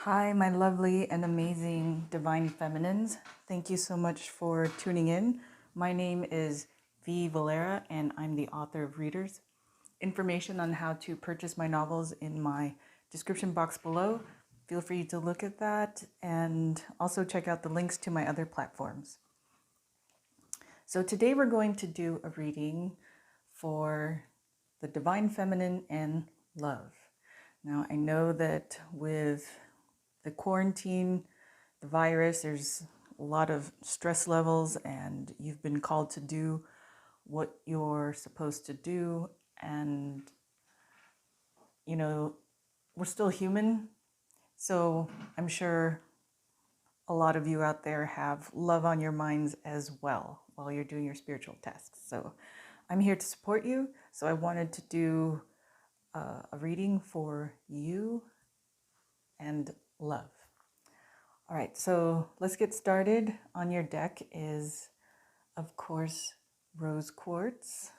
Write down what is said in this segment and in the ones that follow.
Hi, my lovely and amazing divine feminines. Thank you so much for tuning in. My name is V Valera, and I'm the author of Readers. Information on how to purchase my novels in my description box below. Feel free to look at that and also check out the links to my other platforms. So today we're going to do a reading for the divine feminine and love. Now, I know that with the quarantine, the virus, there's a lot of stress levels, and you've been called to do what you're supposed to do. And, we're still human. So I'm sure a lot of you out there have love on your minds as well while you're doing your spiritual tasks. So I'm here to support you. So I wanted to do a reading for you and love. All right, so let's get started. On your deck is, of course, rose quartz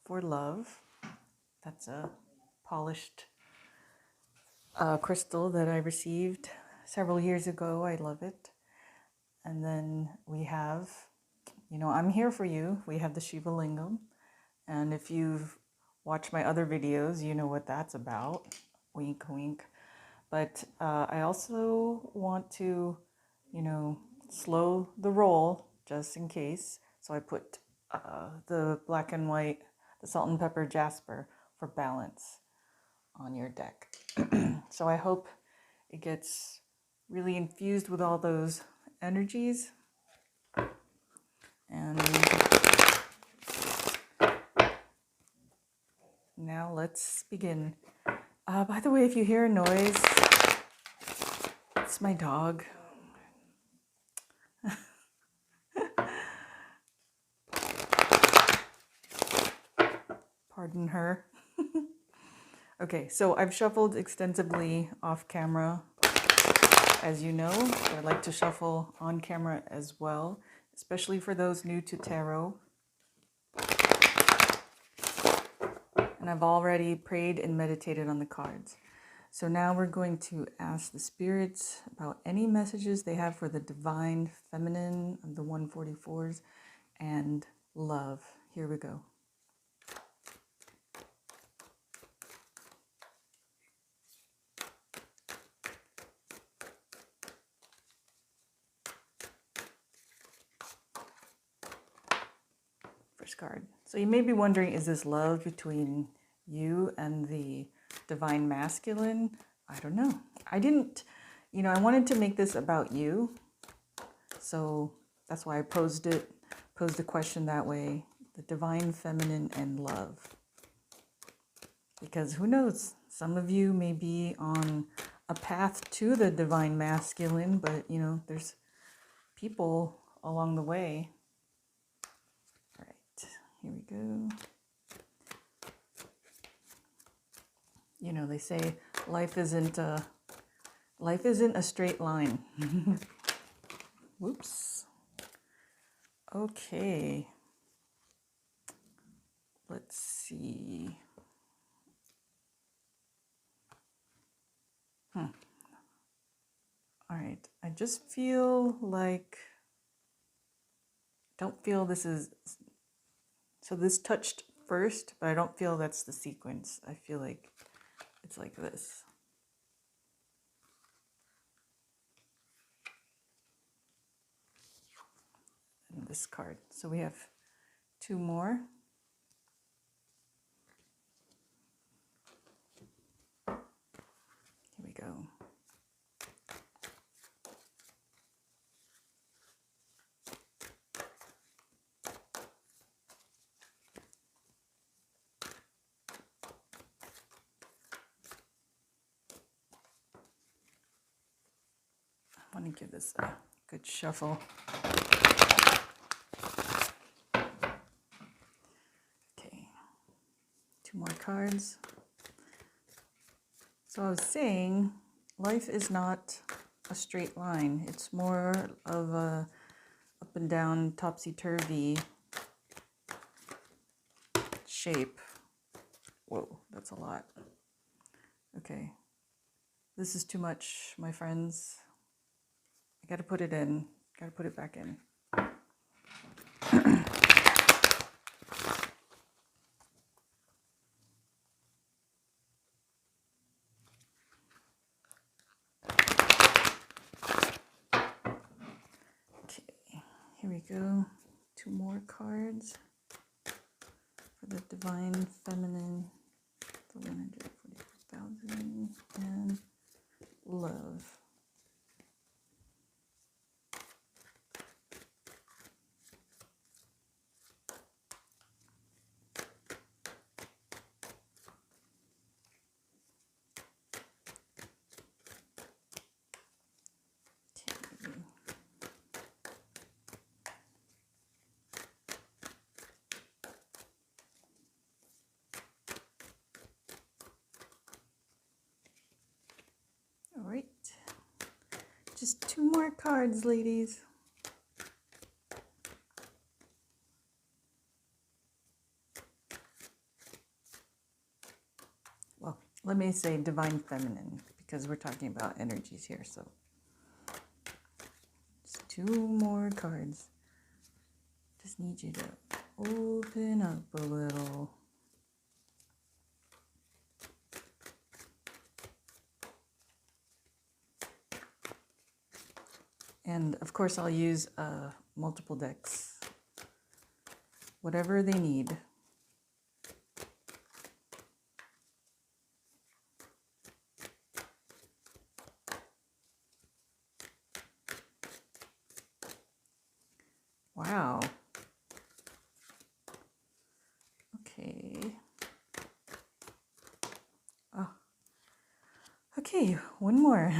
for love. That's a polished crystal that I received several years ago. I love it. And then we have, I'm here for you. We have the Shiva Lingam. And if you've watched my other videos, you know what that's about. Wink, wink. But I also want to, slow the roll just in case. So I put the black and white, the salt and pepper jasper for balance on your deck. So I hope it gets really infused with all those energies. And now let's begin. By the way, if you hear a noise, it's my dog. Pardon her. Okay, so I've shuffled extensively off camera, as you know. I like to shuffle on camera as well, especially for those new to tarot. And I've already prayed and meditated on the cards. So now we're going to ask the spirits about any messages they have for the divine feminine of the 144s and love. Here we go. First card. So you may be wondering, is this love between you and the divine masculine? I don't know. I wanted to make this about you. So that's why I posed the question that way. The divine feminine and love. Because who knows? Some of you may be on a path to the divine masculine, but there's people along the way. All right, here we go. They say life isn't a straight line. Whoops. Okay. Let's see. All right. I just feel like, don't feel this is, so this touched first, but I don't feel that's the sequence. I feel like it's like this. And this card. So we have two more. Here we go. I want to give this a good shuffle. Okay, two more cards. So I was saying, life is not a straight line. It's more of a up and down, topsy-turvy shape. Whoa, that's a lot. Okay. This is too much, my friends. I gotta put it in. Gotta put it back in. Okay, here we go. 2 more cards for the Divine Feminine, the 144,000, and Love. Okay. All right. Just 2 more cards, ladies. Well, let me say Divine Feminine because we're talking about energies here. So just 2 more cards. Just need you to open up a little. And of course, I'll use multiple decks, whatever they need. Wow. Okay. Oh. Okay, one more.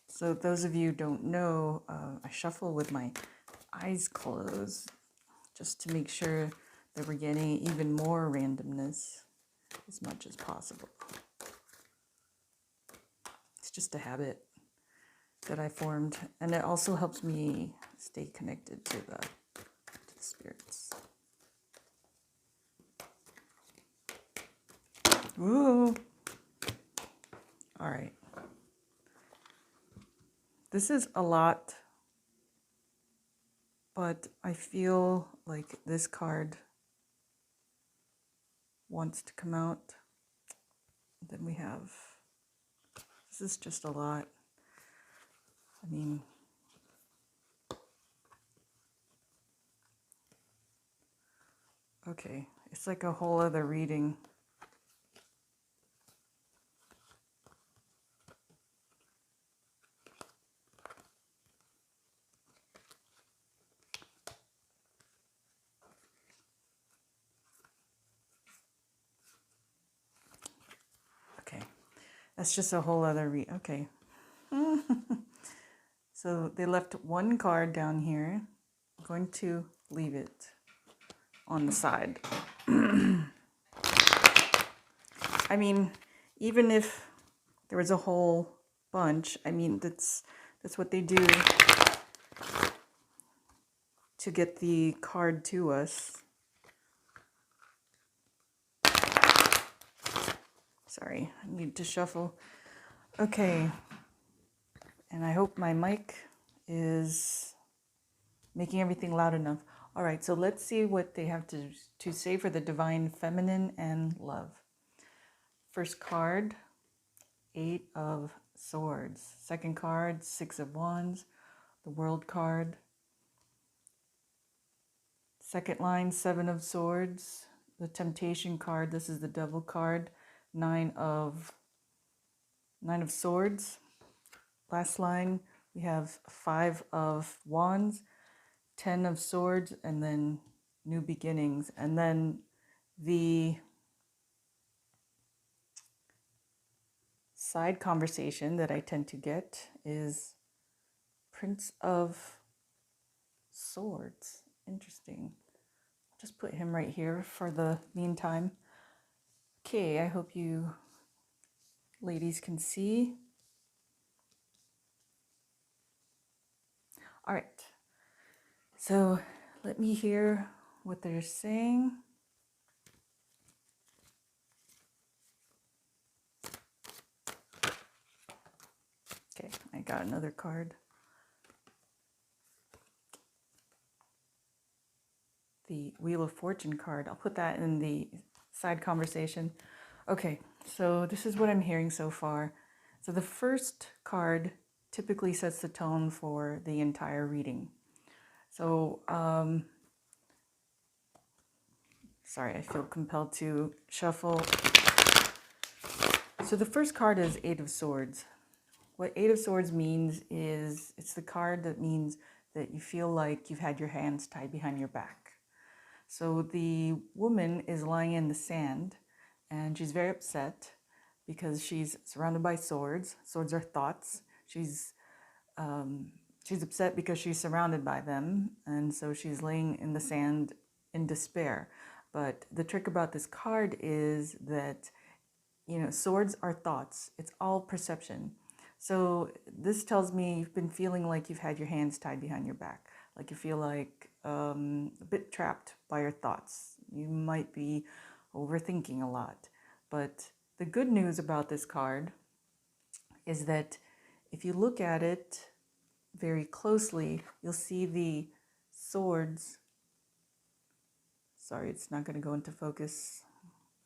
So those of you who don't know, I shuffle with my eyes closed just to make sure that we're getting even more randomness as much as possible. It's just a habit that I formed, and it also helps me stay connected to the spirits. Ooh. All right. This is a lot, but I feel like this card wants to come out. Then we have, this is just a lot. I mean, okay, it's like a whole other reading. Okay, that's just a whole other okay. So they left 1 card down here. I'm going to leave it on the side. I mean, even if there was a whole bunch, I mean, that's what they do to get the card to us. Sorry, I need to shuffle. Okay. And I hope my mic is making everything loud enough. All right, so let's see what they have to say for the Divine Feminine and Love. First card, 8 of Swords. Second card, 6 of Wands, the World card. Second line, 7 of Swords, the Temptation card. This is the Devil card, 9 of Swords. Last line, we have 5 of Wands, 10 of Swords, and then New Beginnings. And then the side conversation that I tend to get is Prince of Swords. Interesting. I'll just put him right here for the meantime. Okay, I hope you ladies can see. All right. So let me hear what they're saying. got another card. The Wheel of Fortune card. I'll put that in the side conversation. Okay, so this is what I'm hearing so far. So the first card typically sets the tone for the entire reading. So, sorry, I feel compelled to shuffle. So the first card is Eight of Swords. What Eight of Swords means is it's the card that means that you feel like you've had your hands tied behind your back. So the woman is lying in the sand and she's very upset because she's surrounded by swords. Swords are thoughts. She's upset because she's surrounded by them, and so she's laying in the sand in despair. But the trick about this card is that, swords are thoughts. It's all perception. So this tells me you've been feeling like you've had your hands tied behind your back, like you feel like a bit trapped by your thoughts. You might be overthinking a lot. But the good news about this card is that if you look at it very closely, you'll see the swords. Sorry, it's not going to go into focus,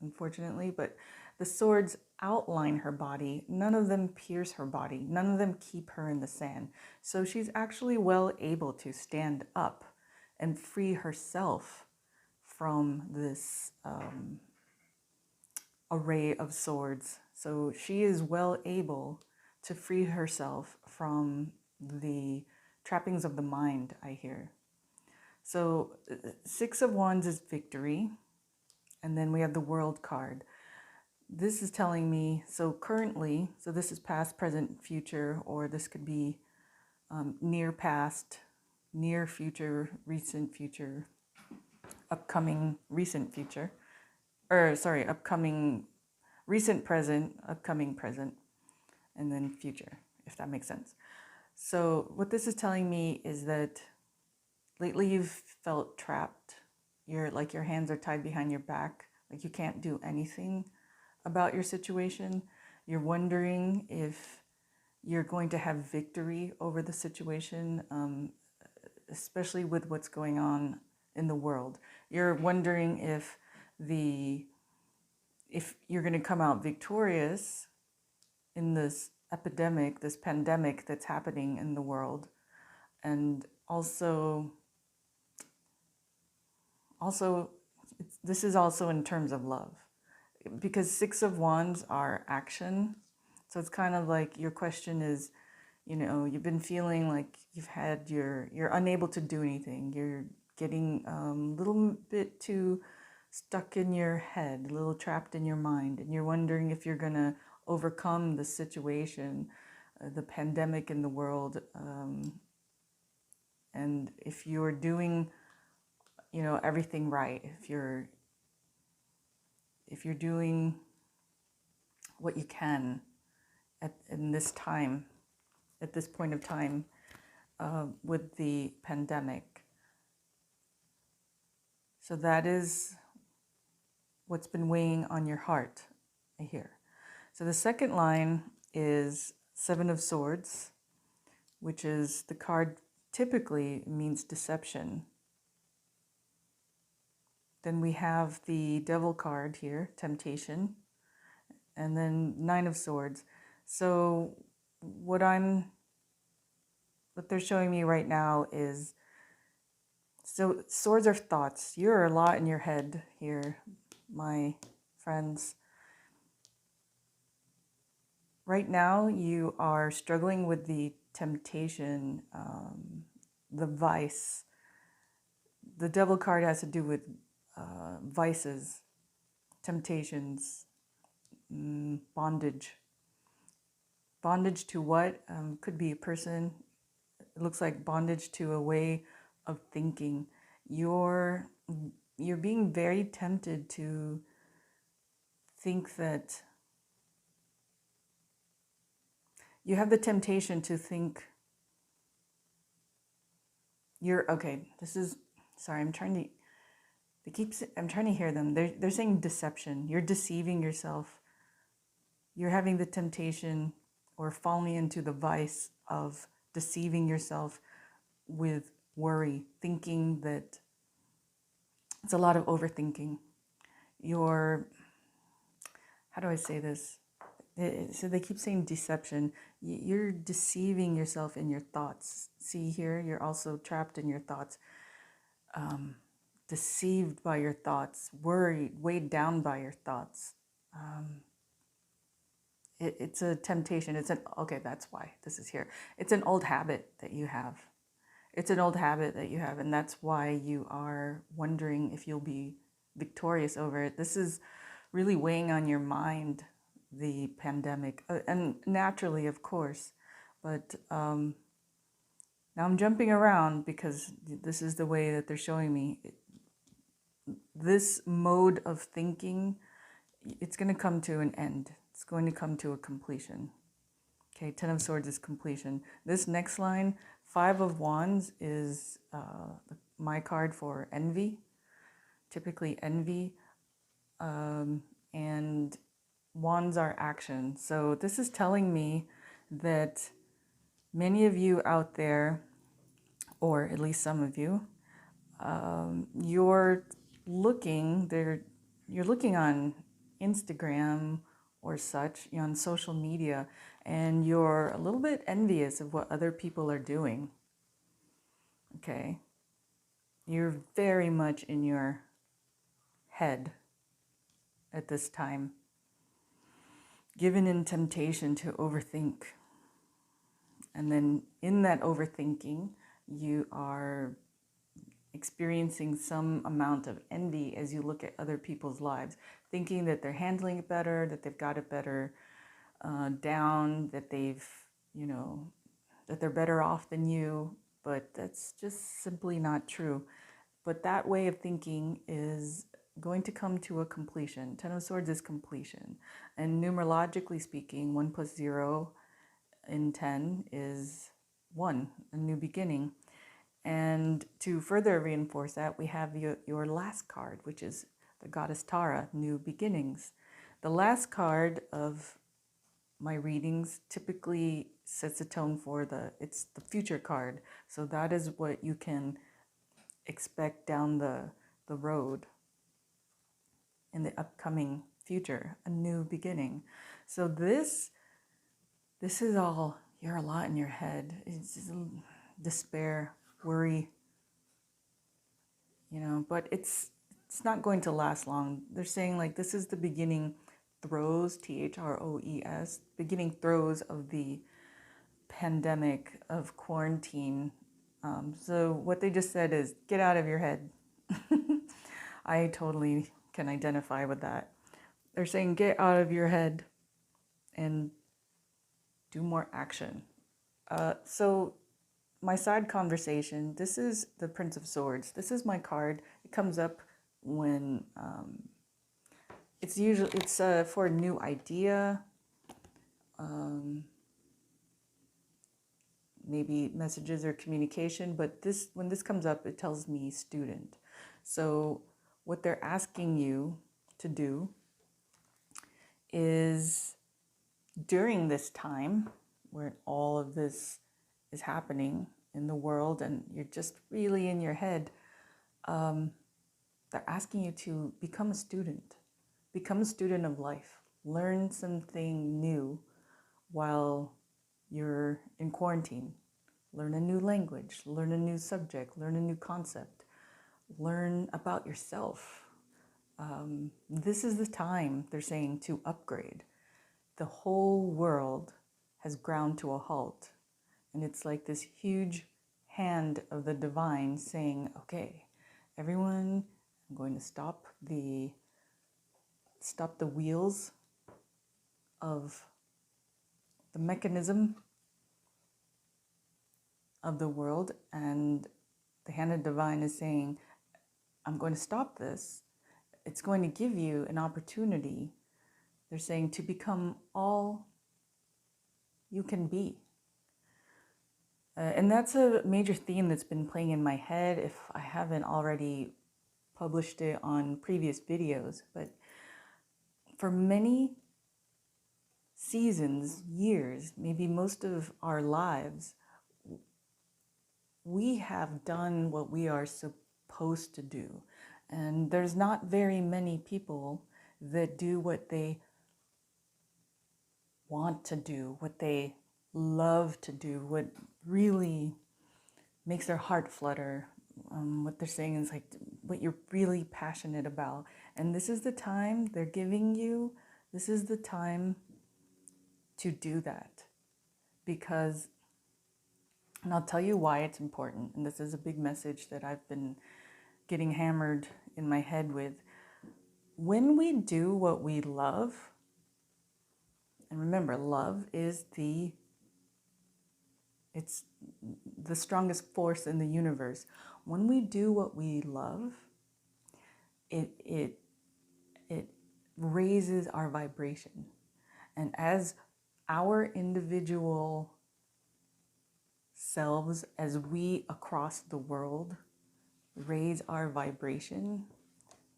unfortunately, but the swords outline her body. None of them pierce her body. None of them keep her in the sand. So she's actually well able to stand up and free herself from this array of swords. So she is well able to free herself from the trappings of the mind, I hear. So Six of Wands is victory. And then we have the World card. This is telling me, so currently, so this is past, present, future, or this could be near past, near future, recent future, upcoming recent future, upcoming recent present, upcoming present, and then future, if that makes sense. So what this is telling me is that lately you've felt trapped. You're like your hands are tied behind your back, like you can't do anything about your situation. You're wondering if you're going to have victory over the situation, especially with what's going on in the world. You're wondering if you're going to come out victorious in this epidemic, this pandemic that's happening in the world. And also this is also in terms of love, because Six of Wands are action. So it's kind of like your question is, you've been feeling like you're unable to do anything. You're getting a little bit too stuck in your head, a little trapped in your mind, and you're wondering if you're going to overcome the situation, the pandemic in the world, and if you're doing, everything right, if you're doing what you can in this time, at this point of time, with the pandemic. So that is what's been weighing on your heart, I hear. So the second line is Seven of Swords, which is the card typically means deception. Then we have the Devil card here, temptation, and then Nine of Swords. So what they're showing me right now is, so swords are thoughts. You're a lot in your head here, my friends. Right now, you are struggling with the temptation, the vice. The Devil card has to do with vices, temptations, bondage. Bondage to what? Could be a person. It looks like bondage to a way of thinking. You're being very tempted to think that you have the temptation to think you're okay. I'm trying to hear them. They're saying deception. You're deceiving yourself. You're having the temptation or falling into the vice of deceiving yourself with worry, thinking that it's a lot of overthinking. How do I say this? So they keep saying deception. You're deceiving yourself in your thoughts. See here, you're also trapped in your thoughts, deceived by your thoughts, worried, weighed down by your thoughts. It's a temptation. Okay, that's why this is here. It's an old habit that you have. It's an old habit that you have, and that's why you are wondering if you'll be victorious over it. This is really weighing on your mind, the pandemic, and naturally, of course. But now I'm jumping around because this is the way that they're showing me. This mode of thinking, it's going to come to an end. It's going to come to a completion. Okay, Ten of Swords is completion. This next line, Five of Wands, is my card for envy, typically envy, and Wands are action. So this is telling me that many of you out there, or at least some of you, you're looking on Instagram or such, on social media, and you're a little bit envious of what other people are doing. Okay, you're very much in your head at this time, given in temptation to overthink. And then in that overthinking, you are experiencing some amount of envy as you look at other people's lives, thinking that they're handling it better, that they've got it better down, that that they're better off than you. But that's just simply not true. But that way of thinking is going to come to a completion. Ten of Swords is completion. And numerologically speaking, 1 plus 0 in 10 is 1, a new beginning. And to further reinforce that, we have your last card, which is the goddess Tara, new beginnings. The last card of my readings typically sets a tone for it's the future card. So that is what you can expect down the road in the upcoming future, a new beginning. So this is all, you're a lot in your head. It's despair, worry, but it's not going to last long. They're saying like this is the beginning throes, THROES, beginning throes of the pandemic, of quarantine. So what they just said is get out of your head. I totally can identify with that. They're saying get out of your head and do more action. So my side conversation, this is the Prince of Swords. This is my card. It comes up when it's for a new idea, maybe messages or communication, but when this comes up, it tells me student. So what they're asking you to do is, during this time where all of this is happening in the world and you're just really in your head, they're asking you to become a student of life, learn something new while you're in quarantine, learn a new language, learn a new subject, learn a new concept, learn about yourself. This is the time, they're saying, to upgrade. The whole world has ground to a halt. And it's like this huge hand of the divine saying, okay, everyone, I'm going to stop the wheels of the mechanism of the world. And the hand of divine is saying, I'm going to stop this. It's going to give you an opportunity, they're saying, to become all you can be. And that's a major theme that's been playing in my head if I haven't already published it on previous videos. But for many, seasons, years, maybe most of our lives, we have done what we are supposed to do. And there's not very many people that do what they want to do, what they love to do, what really makes their heart flutter. What they're saying is like what you're really passionate about. And this is the time they're giving you, this is the time to do that. Because, and I'll tell you why it's important. And this is a big message that I've been getting hammered in my head with. When we do what we love, and remember, love is it's the strongest force in the universe. When we do what we love, it raises our vibration. And as our individual selves, as we across the world raise our vibration,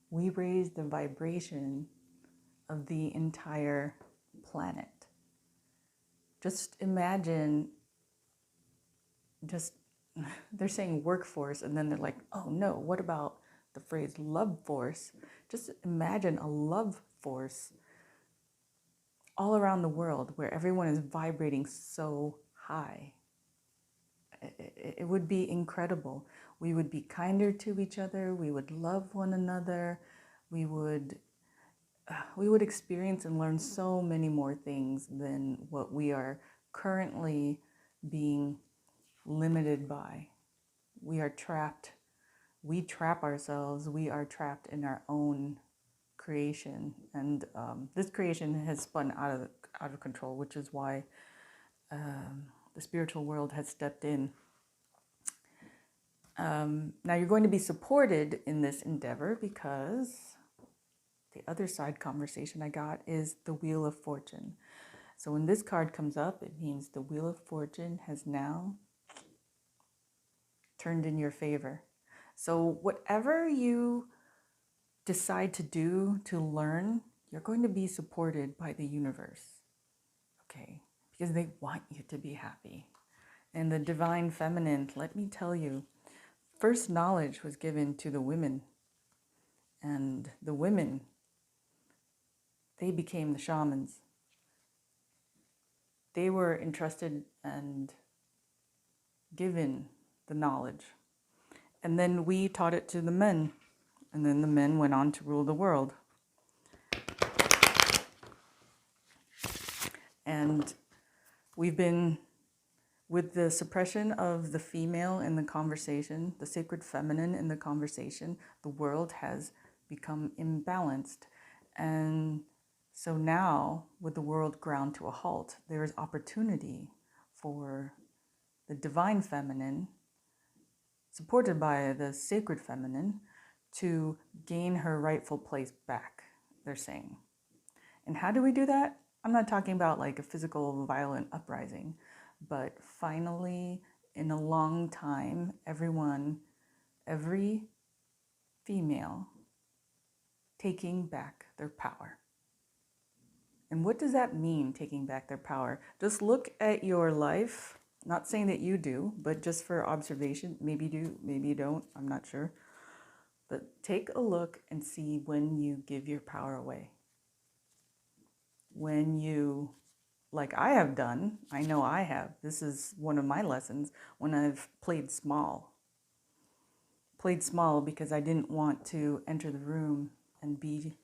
we raise the vibration of the entire planet. Just imagine, they're saying workforce, and then they're like, oh no, what about the phrase love force? Just imagine a love force all around the world where everyone is vibrating so high. It would be incredible. We would be kinder to each other. We would love one another. We would experience and learn so many more things than what we are currently being limited by. We are trapped. We trap ourselves. We are trapped in our own creation, and this creation has spun out of control, which is why the spiritual world has stepped in. Now you're going to be supported in this endeavor because the other side conversation I got is the Wheel of Fortune. So when this card comes up, it means the Wheel of Fortune has now turned in your favor. So whatever you decide to do, to learn, you're going to be supported by the universe, okay? Because they want you to be happy. And the divine feminine, let me tell you, first knowledge was given to the women. And the women, they became the shamans. They were entrusted and given the knowledge. And then we taught it to the men. And then the men went on to rule the world. And we've been, with the suppression of the female in the conversation, the sacred feminine in the conversation, the world has become imbalanced. And so now, with the world ground to a halt, there is opportunity for the divine feminine, supported by the sacred feminine, to gain her rightful place back, they're saying. And how do we do that? I'm not talking about like a physical violent uprising, but finally, in a long time, every female taking back their power. And what does that mean, taking back their power? Just look at your life. Not saying that you do, but just for observation. Maybe you do, maybe you don't. I'm not sure. But take a look and see when you give your power away. When you, like I have done, I know I have. This is one of my lessons, when I've played small. Played small because I didn't want to enter the room and be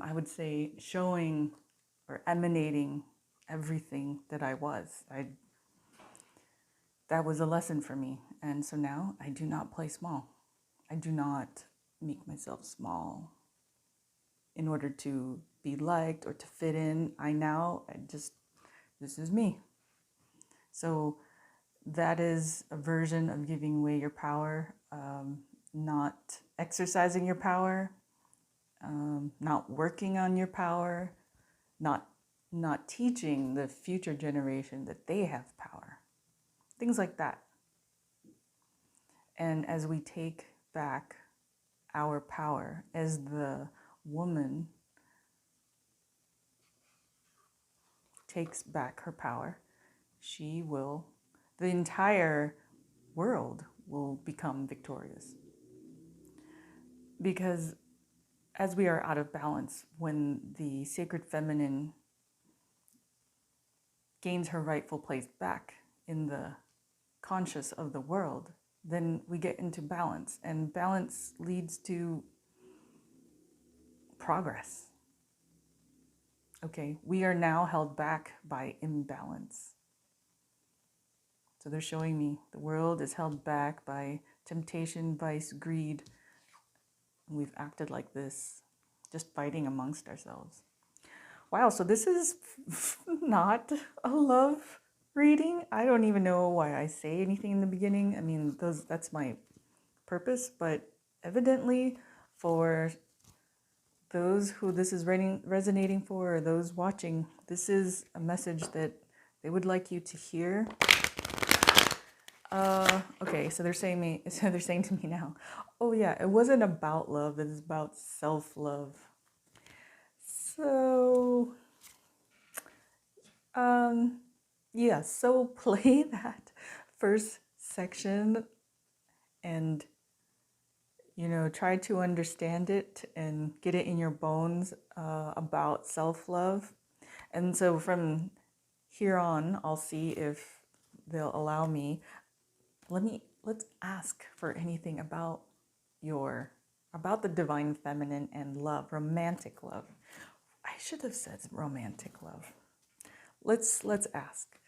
I would say showing or emanating everything that I was. That was a lesson for me. And so now I do not play small. I do not make myself small in order to be liked or to fit in. This is me. So that is a version of giving away your power, not exercising your power, not working on your power, not teaching the future generation that they have power. Things like that. And as we take back our power. As the woman takes back her power, the entire world will become victorious. Because as we are out of balance, when the sacred feminine gains her rightful place back in the conscious of the world, then we get into balance, and balance leads to progress. Okay, we are now held back by imbalance. So they're showing me the world is held back by temptation, vice, greed. And we've acted like this, just fighting amongst ourselves. Wow, so this is not a love reading. I don't even know why I say anything in the beginning. I mean, that's my purpose, but evidently for those who this is resonating for, or those watching, this is a message that they would like you to hear. Okay, so they're saying to me now, oh yeah, it wasn't about love, it was about self-love. So, yeah, so play that first section and, try to understand it and get it in your bones about self-love. And so from here on, I'll see if they'll allow me. Let's ask for anything about the divine feminine and love, romantic love. I should have said romantic love. Let's ask.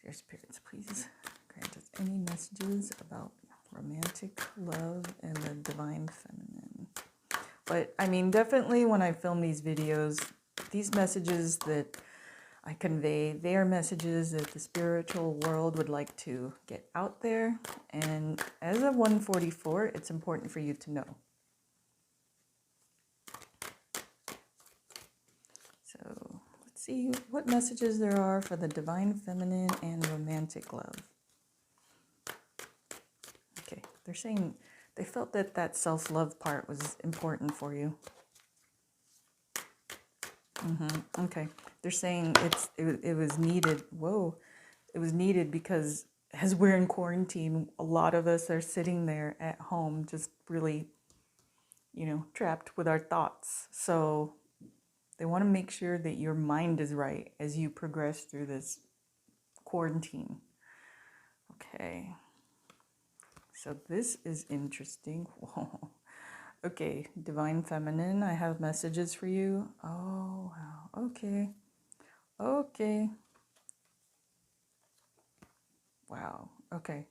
Dear spirits, please grant us any messages about romantic love and the divine feminine. But I mean, definitely when I film these videos, these messages that I convey, they are messages that the spiritual world would like to get out there. And as a 144, it's important for you to know. So let's see what messages there are for the divine feminine and romantic love. Okay, they're saying they felt that self-love part was important for you. Okay, they're saying it was needed. Whoa, it was needed because as we're in quarantine, a lot of us are sitting there at home, just really, trapped with our thoughts. So they want to make sure that your mind is right as you progress through this quarantine. Okay, so this is interesting. Whoa. Okay, divine feminine, I have messages for you. Oh, wow. Okay. Wow. Okay.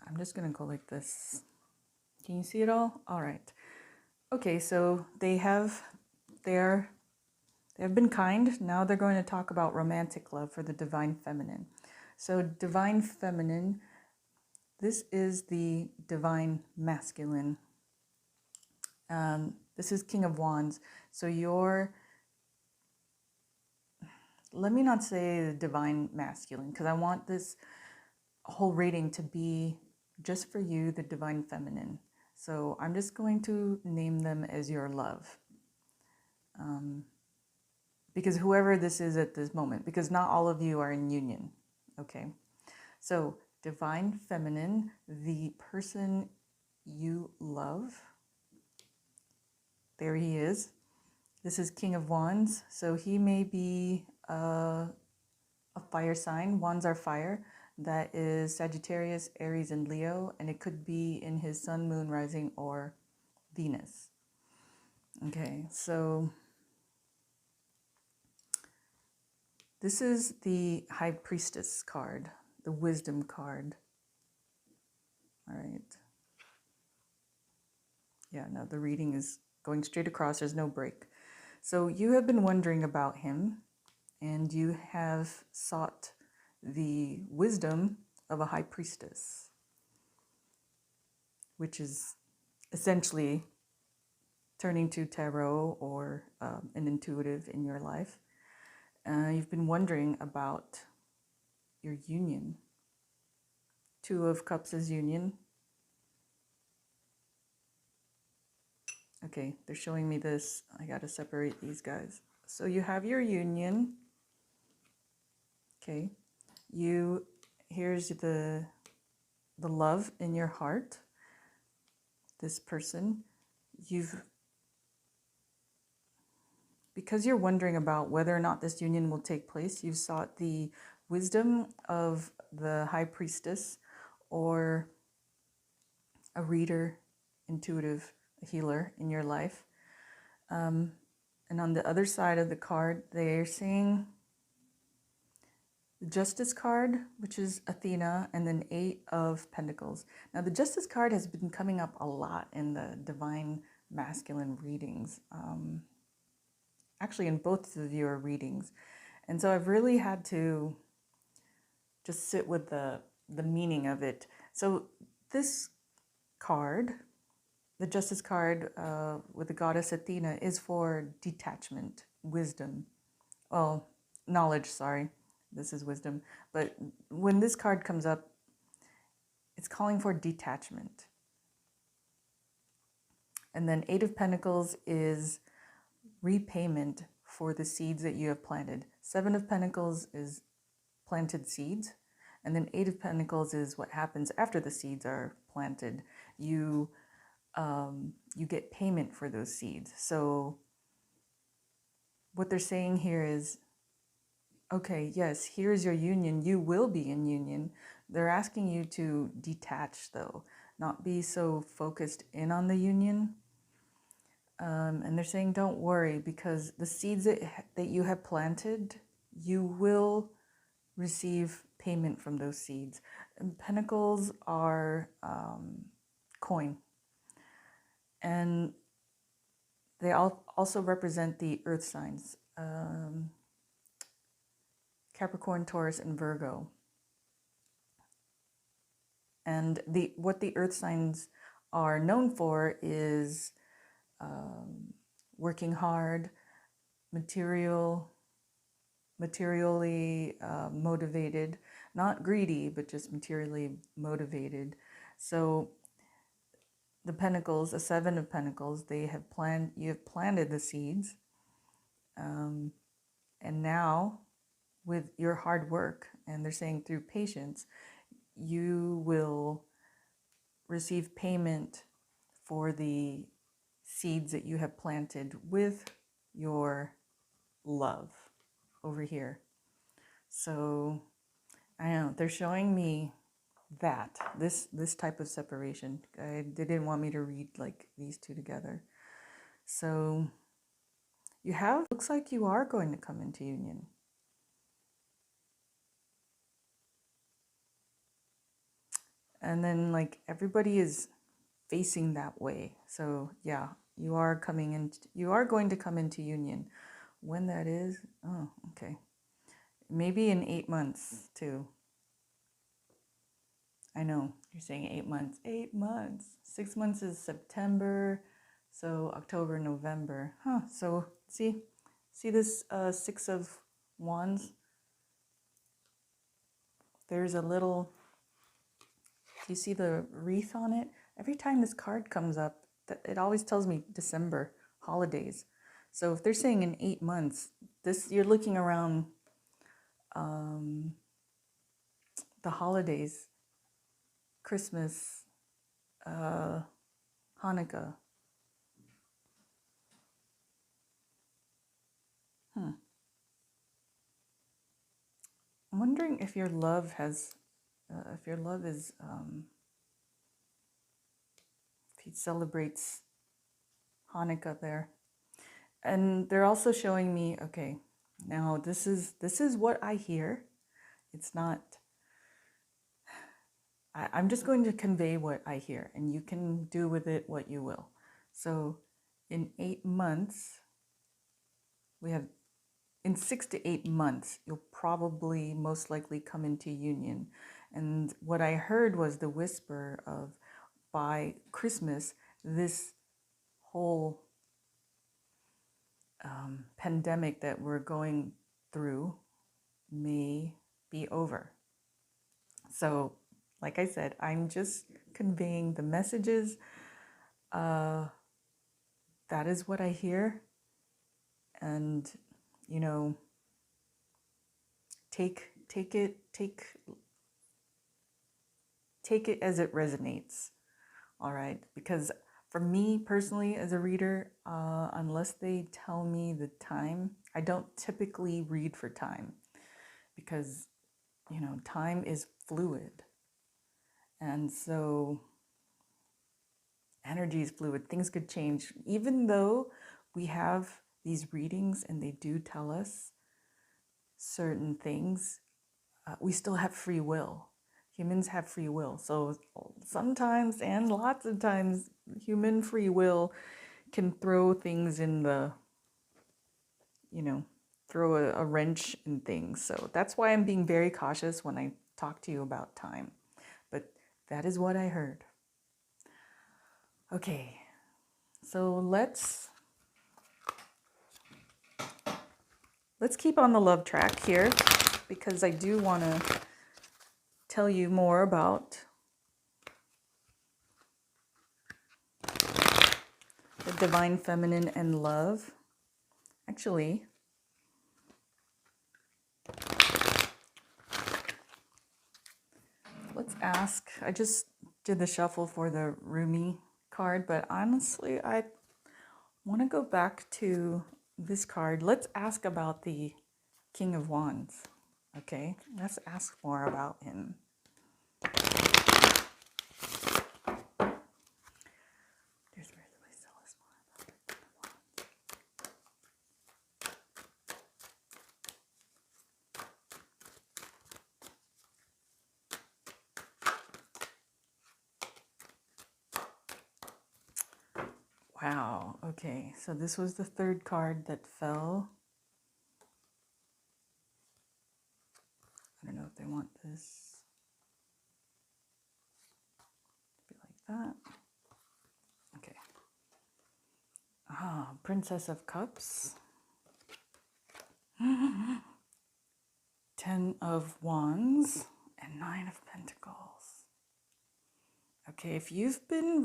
I'm just going to go like this. Can you see it all? All right. Okay, so they have been kind. Now they're going to talk about romantic love for the divine feminine. So divine feminine, this is the divine masculine. This is King of Wands. So let me not say the divine masculine, because I want this whole reading to be just for you, the divine feminine. So I'm just going to name them as your love. Because whoever this is at this moment, because not all of you are in union. Okay. So divine feminine, the person you love. There he is. This is King of Wands. So he may be a fire sign. Wands are fire. That is Sagittarius, Aries, and Leo. And it could be in his sun, moon, rising, or Venus. Okay, so this is the High Priestess card, the Wisdom card. All right. Yeah, no, the reading is going straight across. There's no break. So you have been wondering about him, and you have sought the wisdom of a high priestess, which is essentially turning to tarot or an intuitive in your life. You've been wondering about your union. Two of Cups is union. Okay, they're showing me this. I got to separate these guys. So you have your union. Okay. Here's the love in your heart. This person, because you're wondering about whether or not this union will take place, you've sought the wisdom of the high priestess or a reader, intuitive, a healer in your life. And on the other side of the card, they're saying the Justice card, which is Athena, and then Eight of Pentacles. Now, the Justice card has been coming up a lot in the Divine Masculine readings, actually in both of your readings. And so I've really had to just sit with the meaning of it. So this card, the Justice card with the goddess Athena, is for detachment, wisdom. Well, knowledge, sorry. This is wisdom. But when this card comes up, it's calling for detachment. And then Eight of Pentacles is repayment for the seeds that you have planted. Seven of Pentacles is planted seeds. And then Eight of Pentacles is what happens after the seeds are planted. You get payment for those seeds. So what they're saying here is, okay, yes, here's your union. You will be in union. They're asking you to detach, though, not be so focused in on the union. And they're saying, don't worry, because the seeds that you have planted, you will receive payment from those seeds. And pentacles are coin. And they also represent the earth signs, Capricorn, Taurus, and Virgo. And what the earth signs are known for is working hard, materially motivated, not greedy, but just materially motivated. So the pentacles, a Seven of Pentacles, you have planted the seeds, and now with your hard work, and they're saying through patience, you will receive payment for the seeds that you have planted with your love over here. So I know they're showing me that this type of separation. They didn't want me to read like these two together. So looks like you are going to come into union. And then like everybody is facing that way. So yeah, you are going to come into union. When that is, oh, okay. Maybe in 8 months too. I know you're saying 8 months. 8 months. 6 months is September, so October, November. Huh. So see this Six of Wands. There's a little. Do you see the wreath on it? Every time this card comes up, it always tells me December holidays. So if they're saying in 8 months, you're looking around the holidays, Christmas, Hanukkah. I'm wondering if your love is, if he celebrates Hanukkah there. And they're also showing me, okay, now this is what I hear. It's not, I'm just going to convey what I hear, and you can do with it what you will. So in 8 months, in 6 to 8 months, you'll probably most likely come into union. And what I heard was the whisper of, by Christmas, this whole pandemic that we're going through may be over. So, like I said, I'm just conveying the messages that is what I hear. And, you know, take it as it resonates. All right, because for me personally as a reader, unless they tell me the time, I don't typically read for time, because you know time is fluid, and so energy is fluid. Things could change, even though we have these readings and they do tell us certain things. We still have free will. Humans have free will. So sometimes, and lots of times, human free will can throw things in the, you know, throw a wrench in things. So that's why I'm being very cautious when I talk to you about time. But that is what I heard. Okay, so let's keep on the love track here, because I do want to tell you more about the divine feminine and love. Actually, let's ask. I just did the shuffle for the Rumi card, but honestly, I want to go back to this card. Let's ask about the King of Wands. Okay, let's ask more about him. There's where the tell us more about the King of Wands. Wow. Okay, so this was the third card that fell. I don't know if they want this to be like that. Okay. Princess of Cups. 10 of Wands and 9 of Pentacles. Okay, if you've been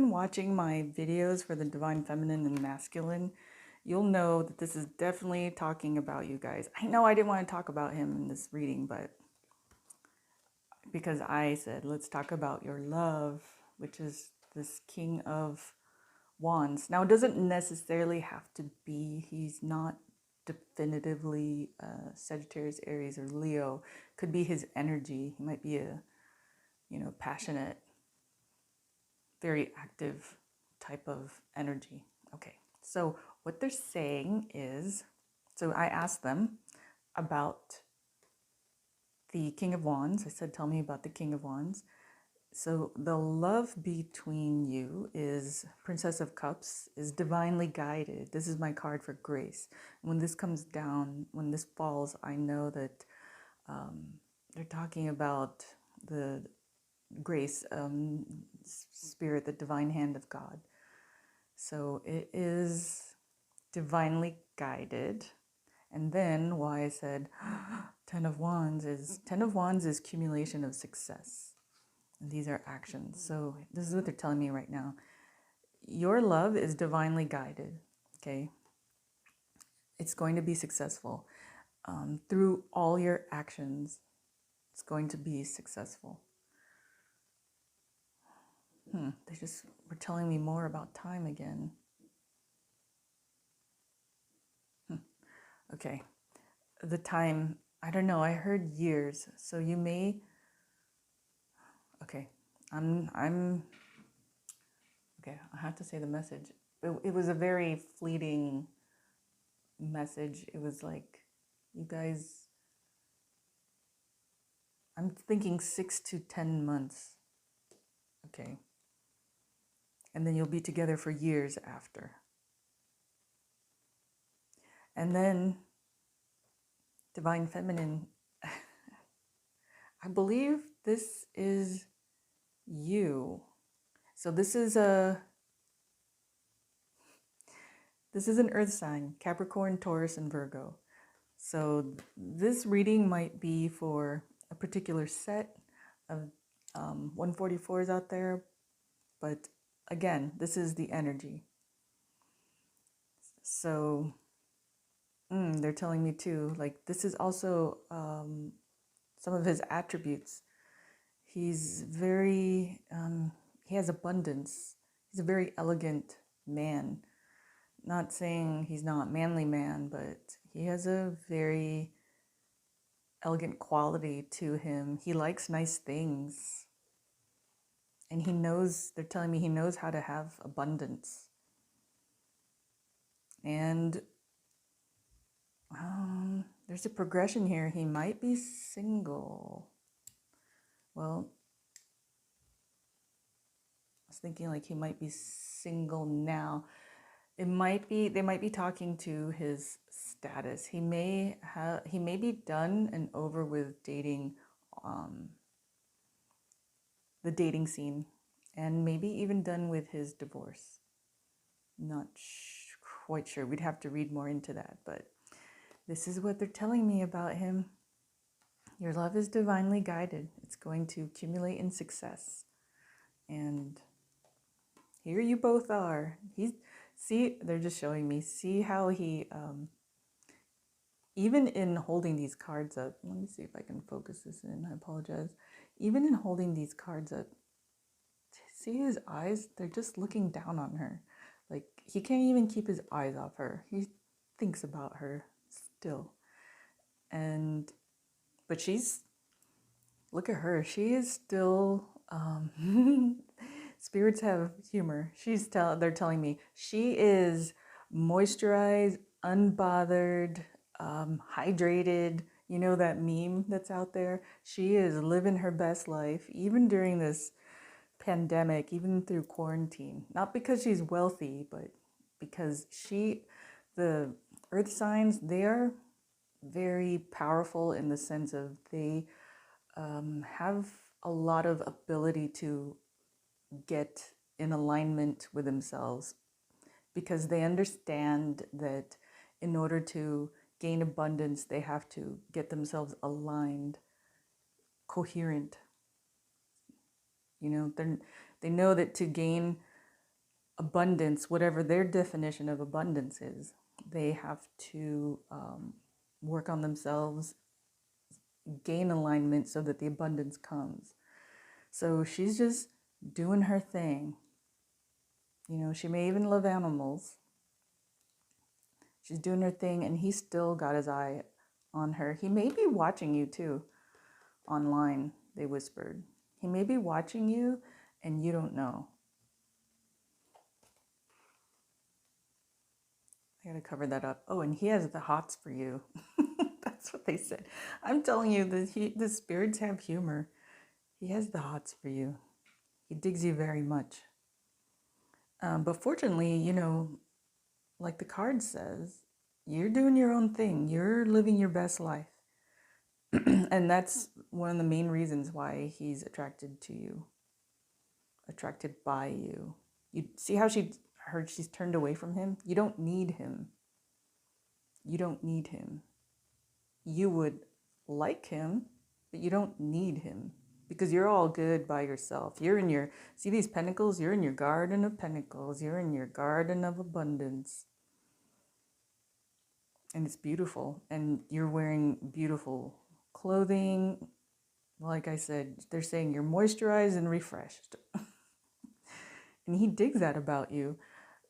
watching my videos for the Divine Feminine and Masculine, you'll know that this is definitely talking about you guys. I know I didn't want to talk about him in this reading, but because I said, let's talk about your love, which is this King of Wands. Now, it doesn't necessarily have to be, he's not definitively Sagittarius, Aries, or Leo. Could be his energy. He might be a, you know, passionate, very active type of energy. Okay, so what they're saying is, so I asked them about the King of Wands. I said, tell me about the King of Wands. So the love between you is Princess of Cups, is divinely guided. This is my card for grace. When this comes down, when this falls, I know that they're talking about the grace, spirit, the divine hand of God. So it is divinely guided. And then why I said 10 of Wands is accumulation of success. And these are actions. So this is what they're telling me right now. Your love is divinely guided, okay? It's going to be successful. Through all your actions, it's going to be successful. They just were telling me more about time again. Okay. The time, I don't know, I heard years. So you may, okay, okay, I have to say the message. It was a very fleeting message. It was like, you guys, I'm thinking 6 to 10 months. Okay. And then you'll be together for years after. And then Divine Feminine, I believe this is you. So this is an earth sign, Capricorn, Taurus, and Virgo. So this reading might be for a particular set of 144s out there. But again, this is the energy. So they're telling me too, like this is also some of his attributes. He's very, he has abundance. He's a very elegant man. Not saying he's not manly man, but he has a very elegant quality to him. He likes nice things. And he knows, they're telling me he knows how to have abundance. And there's a progression here. He might be single. Well, I was thinking like he might be single now. It might be, they might be talking to his status. He may be done and over with dating, the dating scene, and maybe even done with his divorce. Not quite sure. We'd have to read more into that, but this is what they're telling me about him. Your love is divinely guided. It's going to accumulate in success. And here you both are. See, they're just showing me. See how he, even in holding these cards up, let me see if I can focus this in. I apologize. Even in holding these cards up, see his eyes? They're just looking down on her. Like he can't even keep his eyes off her. He thinks about her still. But look at her. She is still, spirits have humor. They're telling me she is moisturized, unbothered, hydrated. You know that meme that's out there? She is living her best life, even during this pandemic, even through quarantine. Not because she's wealthy, but because the earth signs, they are very powerful in the sense of they have a lot of ability to get in alignment with themselves, because they understand that in order to gain abundance, they have to get themselves aligned, coherent. You know, they know that to gain abundance, whatever their definition of abundance is, they have to work on themselves, gain alignment so that the abundance comes. So she's just doing her thing. You know, she may even love animals. She's doing her thing, and he's still got his eye on her. He may be watching you too, online, they whispered. He may be watching you, and you don't know. I gotta cover that up. Oh, and he has the hots for you. That's what they said. I'm telling you, the spirits have humor. He has the hots for you. He digs you very much. But fortunately, you know, like the card says, you're doing your own thing. You're living your best life. And that's one of the main reasons why he's attracted to you, attracted by you. You see how she's turned away from him? You don't need him. You don't need him. You would like him, but you don't need him, because you're all good by yourself. See these pentacles? You're in your garden of pentacles. You're in your garden of abundance. And it's beautiful. And you're wearing beautiful clothing. Like I said, they're saying you're moisturized and refreshed. And he digs that about you.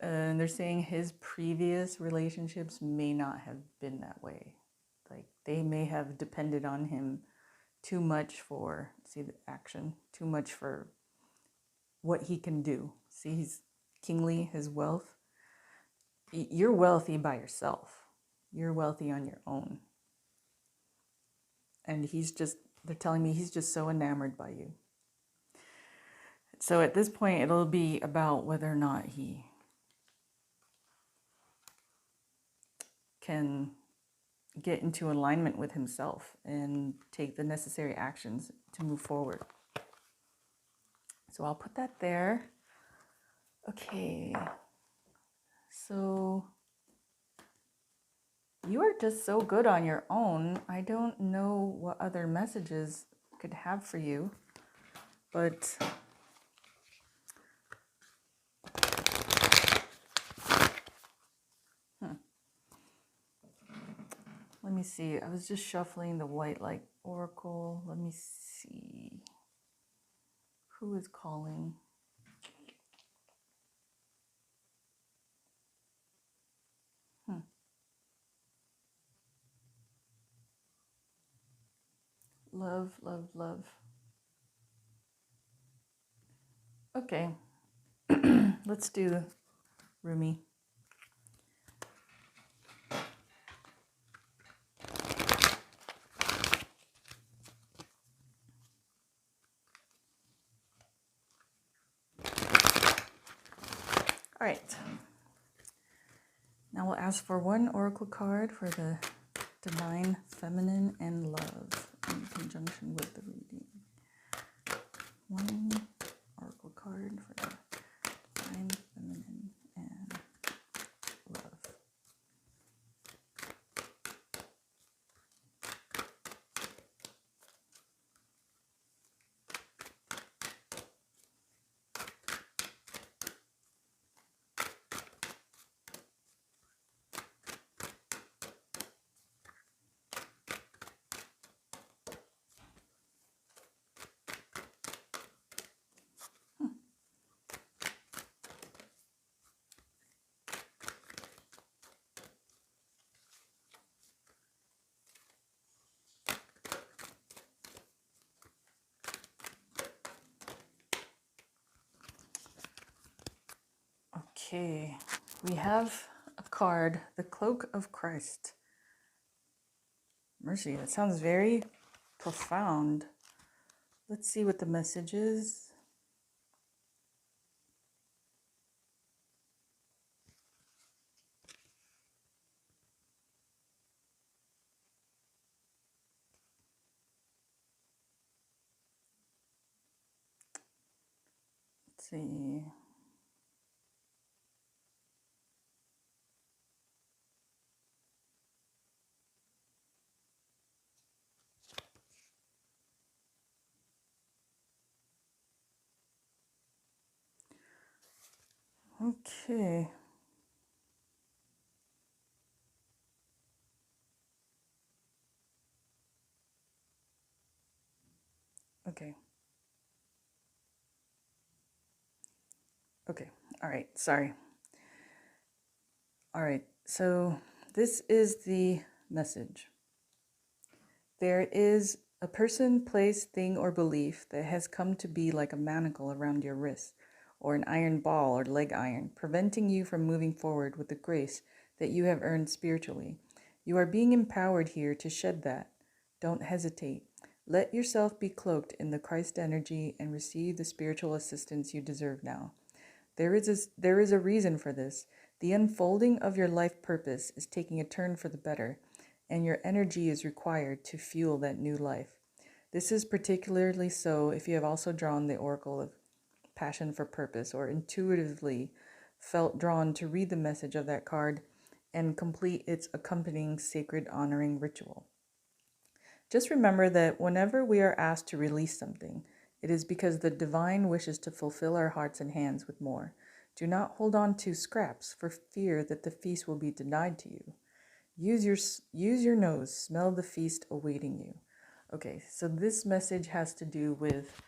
And they're saying his previous relationships may not have been that way. Like they may have depended on him too much for, see the action, too much for what he can do. See, he's kingly, his wealth. You're wealthy by yourself. You're wealthy on your own. And they're telling me he's just so enamored by you. So at this point, it'll be about whether or not he can get into alignment with himself and take the necessary actions to move forward. So I'll put that there. Okay. So you are just so good on your own. I don't know what other messages could have for you, but me see. I was just shuffling the white light oracle. Let me see. Who is calling? Love, love, love. Okay. Let's do Rumi. All right. Now we'll ask for one oracle card for the divine feminine and love in conjunction with the reading. One oracle card for the divine feminine and love. Okay, we have a card, the Cloak of Christ. Mercy, that sounds very profound. Let's see what the message is. Let's see. Okay. Okay. Okay. All right. Sorry. All right. So this is the message. There is a person, place, thing, or belief that has come to be like a manacle around your wrist, or an iron ball or leg iron, preventing you from moving forward with the grace that you have earned spiritually. You are being empowered here to shed that. Don't hesitate. Let yourself be cloaked in the Christ energy and receive the spiritual assistance you deserve now. There is a reason for this. The unfolding of your life purpose is taking a turn for the better, and your energy is required to fuel that new life. This is particularly so if you have also drawn the oracle of passion for purpose, or intuitively felt drawn to read the message of that card and complete its accompanying sacred honoring ritual. Just remember that whenever we are asked to release something, it is because the divine wishes to fulfill our hearts and hands with more. Do not hold on to scraps for fear that the feast will be denied to you. Use your nose, smell the feast awaiting you. Okay, so this message has to do with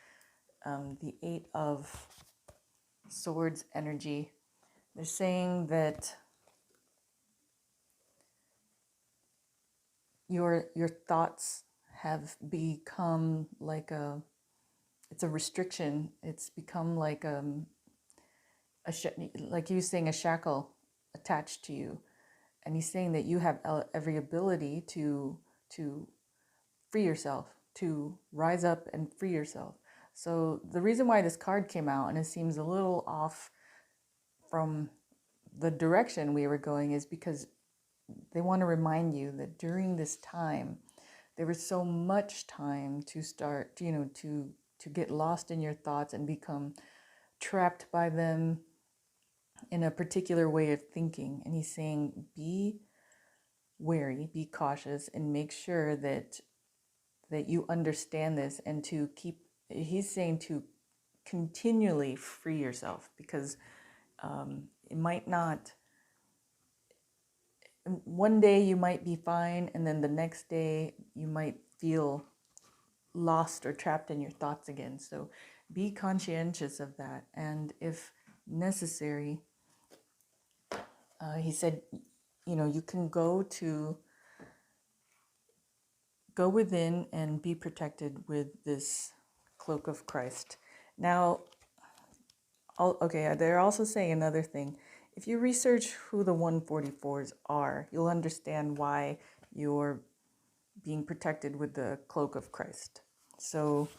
the Eight of Swords energy. They're saying that your thoughts have become like it's a restriction. It's become like like you saying, a shackle attached to you, and he's saying that you have every ability to free yourself, to rise up and free yourself. So the reason why this card came out and it seems a little off from the direction we were going is because they want to remind you that during this time there was so much time to start, to get lost in your thoughts and become trapped by them in a particular way of thinking. And he's saying, be wary, be cautious, and make sure that you understand this, and to keep, he's saying to continually free yourself, because it might not, one day you might be fine, and then the next day you might feel lost or trapped in your thoughts again. So be conscientious of that. And if necessary, he said, you can go within and be protected with this cloak of Christ. Now, okay, they're also saying another thing. If you research who the 144s are, you'll understand why you're being protected with the cloak of Christ. So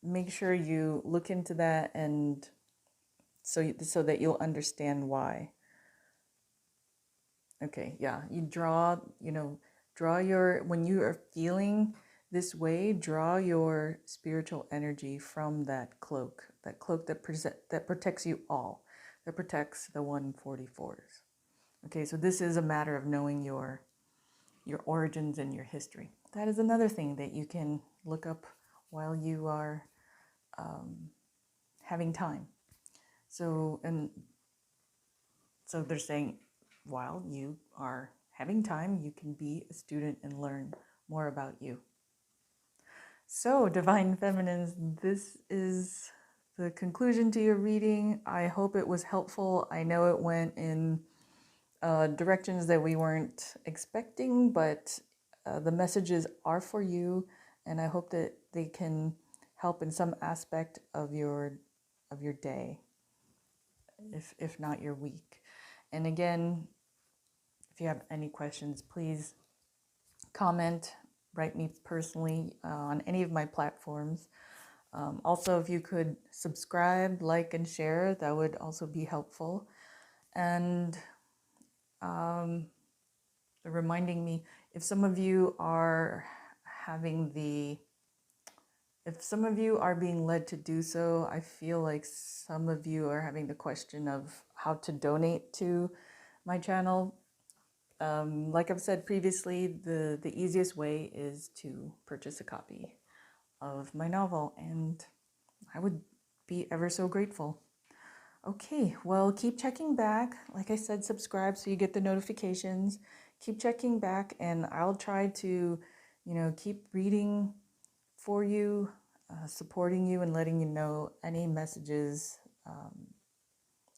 make sure you look into that, and so that you'll understand why. Okay, yeah, you draw your, when you are feeling this way, draw your spiritual energy from that cloak that protects you all, that protects the 144s. Okay, so this is a matter of knowing your origins and your history. That is another thing that you can look up while you are having time. So they're saying, while you are having time, you can be a student and learn more about you. So, Divine Feminines, this is the conclusion to your reading. I hope it was helpful. I know it went in directions that we weren't expecting, but the messages are for you, and I hope that they can help in some aspect of your day, if not your week. And again, if you have any questions, please comment, write me personally on any of my platforms. Also, if you could subscribe, like, and share, that would also be helpful. And reminding me, if some of you are being led to do so, I feel like some of you are having the question of how to donate to my channel. Like I've said previously, the easiest way is to purchase a copy of my novel, and I would be ever so grateful. Okay, well, keep checking back. Like I said, subscribe so you get the notifications. Keep checking back, and I'll try to, keep reading for you, supporting you, and letting you know any messages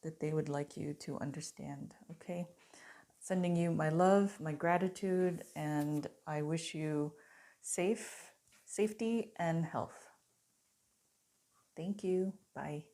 that they would like you to understand. Okay, sending you my love, my gratitude, and I wish you safety and health. Thank you. Bye.